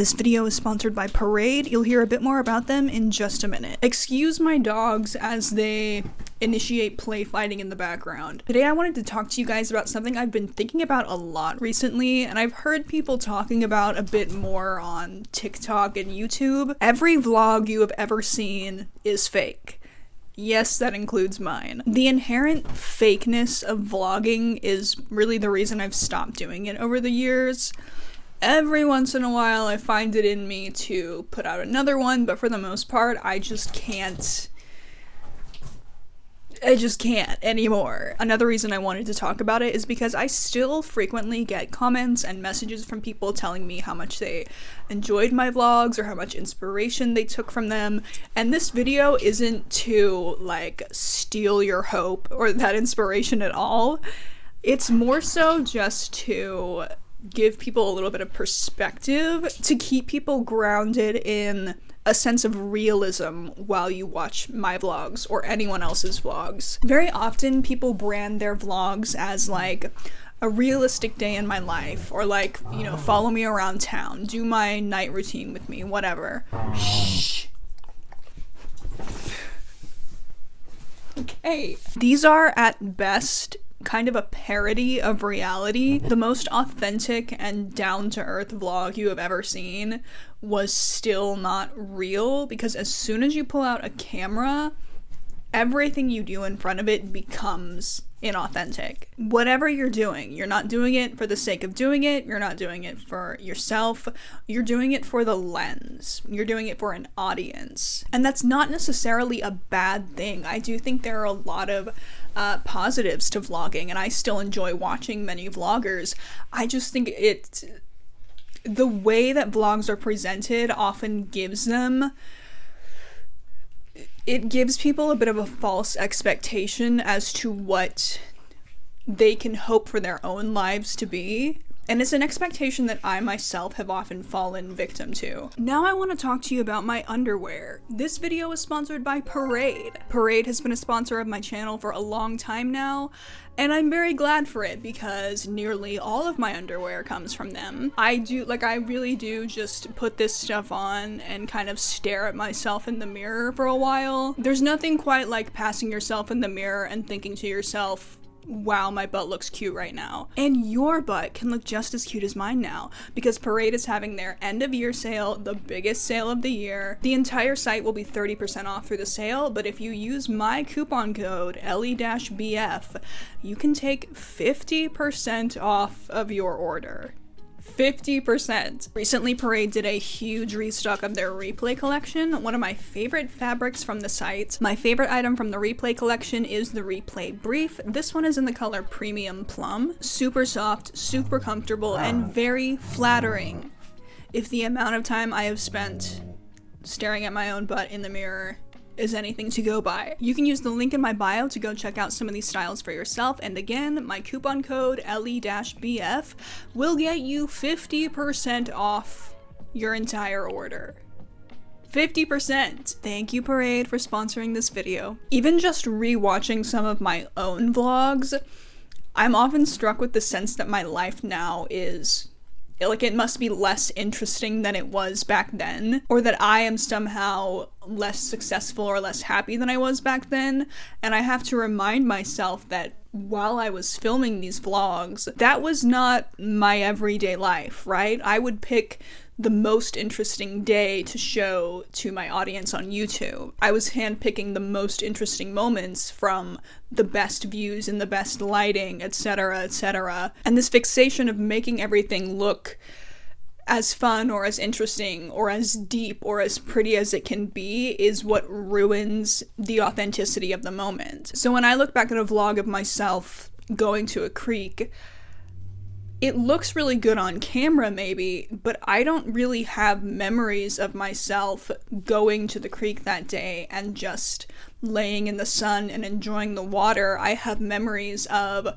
This video is sponsored by Parade. You'll hear a bit more about them in just a minute. Excuse my dogs as they initiate play fighting in the background. Today I wanted to talk to you guys about something I've been thinking about a lot recently, and I've heard people talking about a bit more on TikTok and YouTube. Every vlog you have ever seen is fake. Yes, that includes mine. The inherent fakeness of vlogging is really the reason I've stopped doing it over the years. Every once in a while I find it in me to put out another one, but for the most part I just can't anymore. Another reason I wanted to talk about it is because I still frequently get comments and messages from people telling me how much they enjoyed my vlogs or how much inspiration they took from them. And this video isn't to like steal your hope or that inspiration at all. It's more so just to give people a little bit of perspective, to keep people grounded in a sense of realism while you watch my vlogs or anyone else's vlogs. Very often people brand their vlogs as like a realistic day in my life, or like, you know, follow me around town, do my night routine with me, whatever. Shh. Okay. These are at best kind of a parody of reality. The most authentic and down-to-earth vlog you have ever seen was still not real, because as soon as you pull out a camera, everything you do in front of it becomes inauthentic. Whatever you're doing, you're not doing it for the sake of doing it, you're not doing it for yourself, you're doing it for the lens, you're doing it for an audience. And that's not necessarily a bad thing. I do think there are a lot of positives to vlogging, and I still enjoy watching many vloggers. I just think the way that vlogs are presented often gives people a bit of a false expectation as to what they can hope for their own lives to be. And it's an expectation that I myself have often fallen victim to. Now I want to talk to you about my underwear. This video is sponsored by Parade. Parade has been a sponsor of my channel for a long time now, and I'm very glad for it because nearly all of my underwear comes from them. I really do just put this stuff on and kind of stare at myself in the mirror for a while. There's nothing quite like passing yourself in the mirror and thinking to yourself, wow, my butt looks cute right now. And your butt can look just as cute as mine now, because Parade is having their end of year sale, the biggest sale of the year. The entire site will be 30% off through the sale, but if you use my coupon code LE-BF, you can take 50% off of your order. 50%. Recently, Parade did a huge restock of their Replay collection, one of my favorite fabrics from the site. My favorite item from the Replay collection is the Replay Brief. This one is in the color Premium Plum. Super soft, super comfortable, and very flattering. If the amount of time I have spent staring at my own butt in the mirror is anything to go by. You can use the link in my bio to go check out some of these styles for yourself, and again, my coupon code LE-BF will get you 50% off your entire order. 50%! Thank you, Parade, for sponsoring this video. Even just rewatching some of my own vlogs, I'm often struck with the sense that my life now is like, it must be less interesting than it was back then, or that I am somehow less successful or less happy than I was back then. And I have to remind myself that while I was filming these vlogs, that was not my everyday life, right? I would pick the most interesting day to show to my audience on YouTube. I was handpicking the most interesting moments from the best views and the best lighting, etc., etc. And this fixation of making everything look as fun or as interesting or as deep or as pretty as it can be is what ruins the authenticity of the moment. So when I look back at a vlog of myself going to a creek, it looks really good on camera maybe, but I don't really have memories of myself going to the creek that day and just laying in the sun and enjoying the water. I have memories of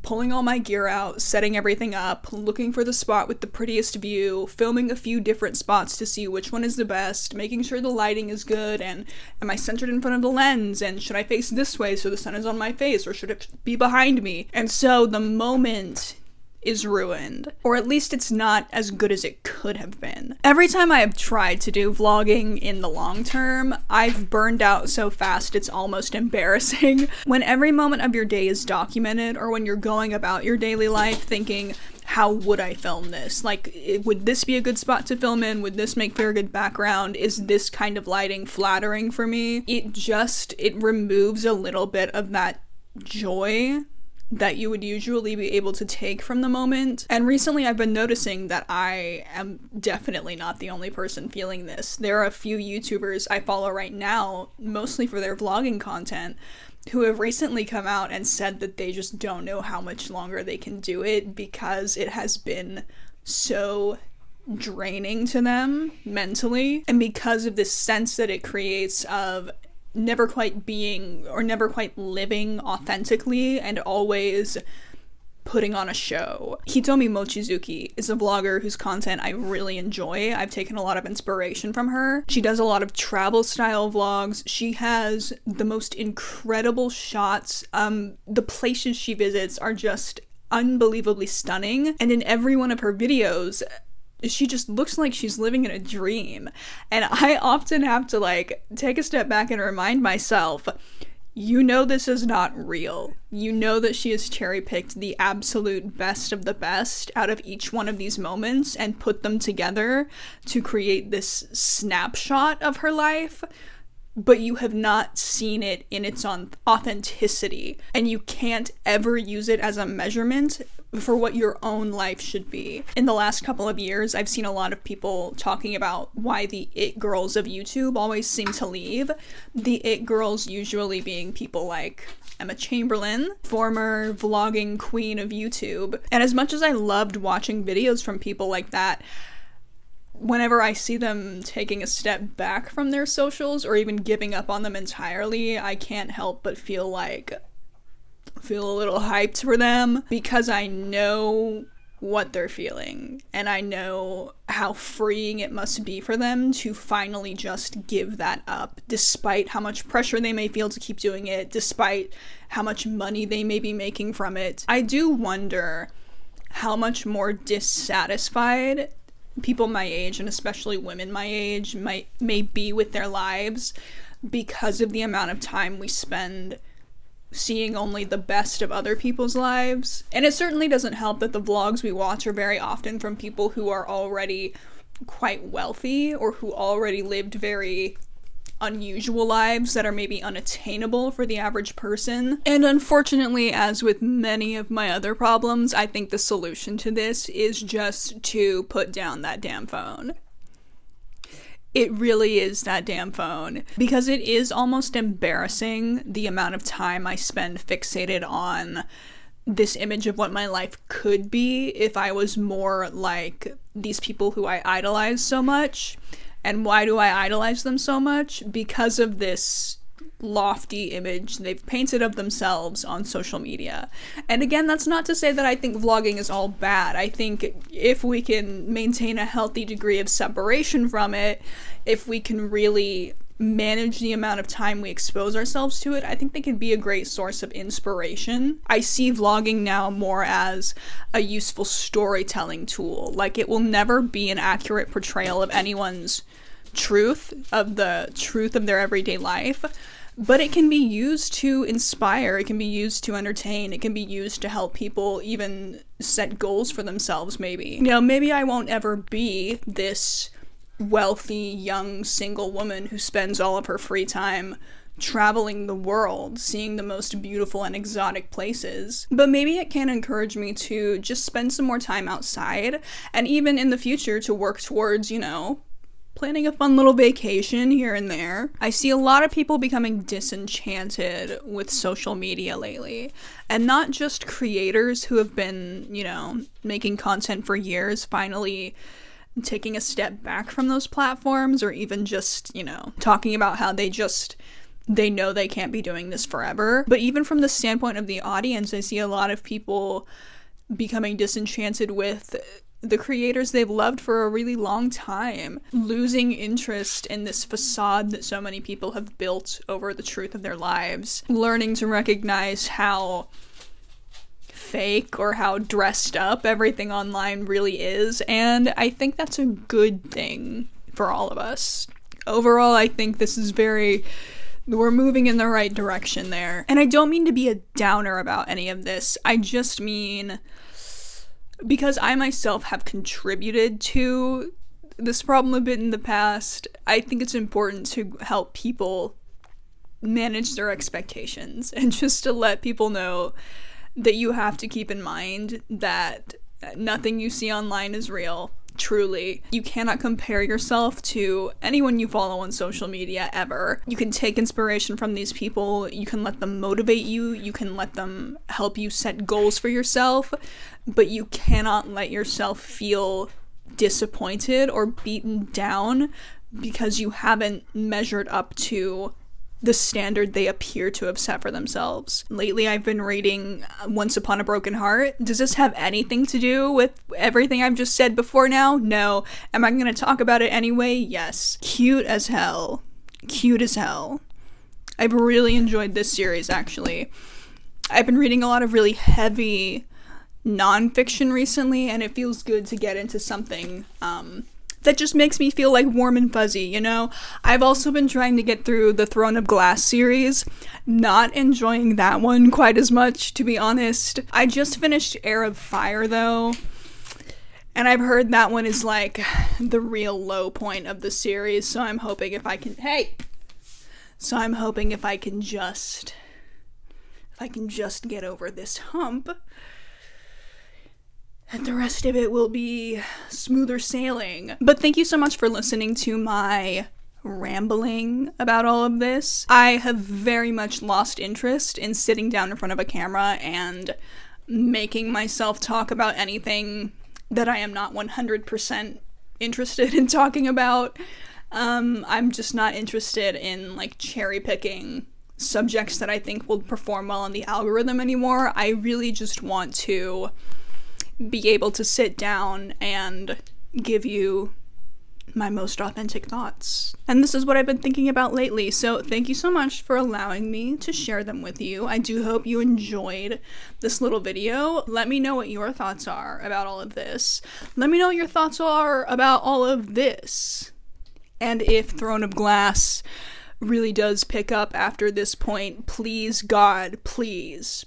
pulling all my gear out, setting everything up, looking for the spot with the prettiest view, filming a few different spots to see which one is the best, making sure the lighting is good, and am I centered in front of the lens, and should I face this way so the sun is on my face, or should it be behind me? And so the moment is ruined. Or at least it's not as good as it could have been. Every time I have tried to do vlogging in the long term, I've burned out so fast it's almost embarrassing. When every moment of your day is documented, or when you're going about your daily life thinking, how would I film this? Like, would this be a good spot to film in? Would this make for a good background? Is this kind of lighting flattering for me? It removes a little bit of that joy that you would usually be able to take from the moment. And recently I've been noticing that I am definitely not the only person feeling this. There are a few YouTubers I follow right now, mostly for their vlogging content, who have recently come out and said that they just don't know how much longer they can do it because it has been so draining to them mentally, and because of this sense that it creates of never quite being or never quite living authentically and always putting on a show. Hitomi Mochizuki is a vlogger whose content I really enjoy. I've taken a lot of inspiration from her. She does a lot of travel style vlogs. She has the most incredible shots. The places she visits are just unbelievably stunning. And in every one of her videos, she just looks like she's living in a dream. And I often have to take a step back and remind myself, you know this is not real. You know that she has cherry-picked the absolute best of the best out of each one of these moments and put them together to create this snapshot of her life, but you have not seen it in its authenticity, and you can't ever use it as a measurement for what your own life should be. In the last couple of years, I've seen a lot of people talking about why the it girls of YouTube always seem to leave. The it girls usually being people like Emma Chamberlain, former vlogging queen of YouTube. And as much as I loved watching videos from people like that, whenever I see them taking a step back from their socials or even giving up on them entirely, I can't help but feel a little hyped for them, because I know what they're feeling and I know how freeing it must be for them to finally just give that up, despite how much pressure they may feel to keep doing it, despite how much money they may be making from it. I do wonder how much more dissatisfied people my age, and especially women my age, may be with their lives because of the amount of time we spend seeing only the best of other people's lives. And it certainly doesn't help that the vlogs we watch are very often from people who are already quite wealthy or who already lived very unusual lives that are maybe unattainable for the average person. And unfortunately, as with many of my other problems, I think the solution to this is just to put down that damn phone. It really is that damn phone, because it is almost embarrassing the amount of time I spend fixated on this image of what my life could be if I was more like these people who I idolize so much. And why do I idolize them so much? Because of this lofty image they've painted of themselves on social media. And again, that's not to say that I think vlogging is all bad. I think if we can maintain a healthy degree of separation from it, if we can really manage the amount of time we expose ourselves to it, I think they can be a great source of inspiration. I see vlogging now more as a useful storytelling tool. Like, it will never be an accurate portrayal of anyone's truth, of the truth of their everyday life, but it can be used to inspire, it can be used to entertain, it can be used to help people even set goals for themselves, maybe. You know, maybe I won't ever be this wealthy, young, single woman who spends all of her free time traveling the world, seeing the most beautiful and exotic places. But maybe it can encourage me to just spend some more time outside, and even in the future to work towards, you know, planning a fun little vacation here and there. I see a lot of people becoming disenchanted with social media lately, and not just creators who have been, you know, making content for years, finally taking a step back from those platforms, or even just, you know, talking about how they know they can't be doing this forever. But even from the standpoint of the audience, I see a lot of people becoming disenchanted with the creators they've loved for a really long time, losing interest in this facade that so many people have built over the truth of their lives, learning to recognize how fake or how dressed up everything online really is, and I think that's a good thing for all of us. Overall, I think this is we're moving in the right direction there. And I don't mean to be a downer about any of this. I just mean because I myself have contributed to this problem a bit in the past, I think it's important to help people manage their expectations and just to let people know that you have to keep in mind that nothing you see online is real. Truly. You cannot compare yourself to anyone you follow on social media ever. You can take inspiration from these people, you can let them motivate you, you can let them help you set goals for yourself, but you cannot let yourself feel disappointed or beaten down because you haven't measured up to the standard they appear to have set for themselves. Lately, I've been reading Once Upon a Broken Heart. Does this have anything to do with everything I've just said before now? No. Am I going to talk about it anyway? Yes. Cute as hell. Cute as hell. I've really enjoyed this series, actually. I've been reading a lot of really heavy nonfiction recently, and it feels good to get into something that just makes me feel like warm and fuzzy, you know? I've also been trying to get through the Throne of Glass series, not enjoying that one quite as much, to be honest. I just finished Heir of Fire, though, and I've heard that one is like the real low point of the series, so I'm hoping if I can just get over this hump, and the rest of it will be smoother sailing. But thank you so much for listening to my rambling about all of this. I have very much lost interest in sitting down in front of a camera and making myself talk about anything that I am not 100% interested in talking about. I'm just not interested in like cherry picking subjects that I think will perform well on the algorithm anymore. I really just want to be able to sit down and give you my most authentic thoughts. And this is what I've been thinking about lately, so thank you so much for allowing me to share them with you. I do hope you enjoyed this little video. Let me know what your thoughts are about all of this. Let me know what your thoughts are about all of this. And if Throne of Glass really does pick up after this point, please, God, please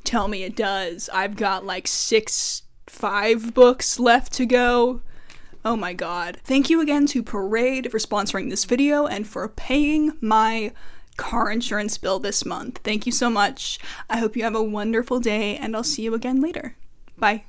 tell me it does. I've got like 5 books left to go. Oh my god. Thank you again to Parade for sponsoring this video and for paying my car insurance bill this month. Thank you so much. I hope you have a wonderful day, and I'll see you again later. Bye.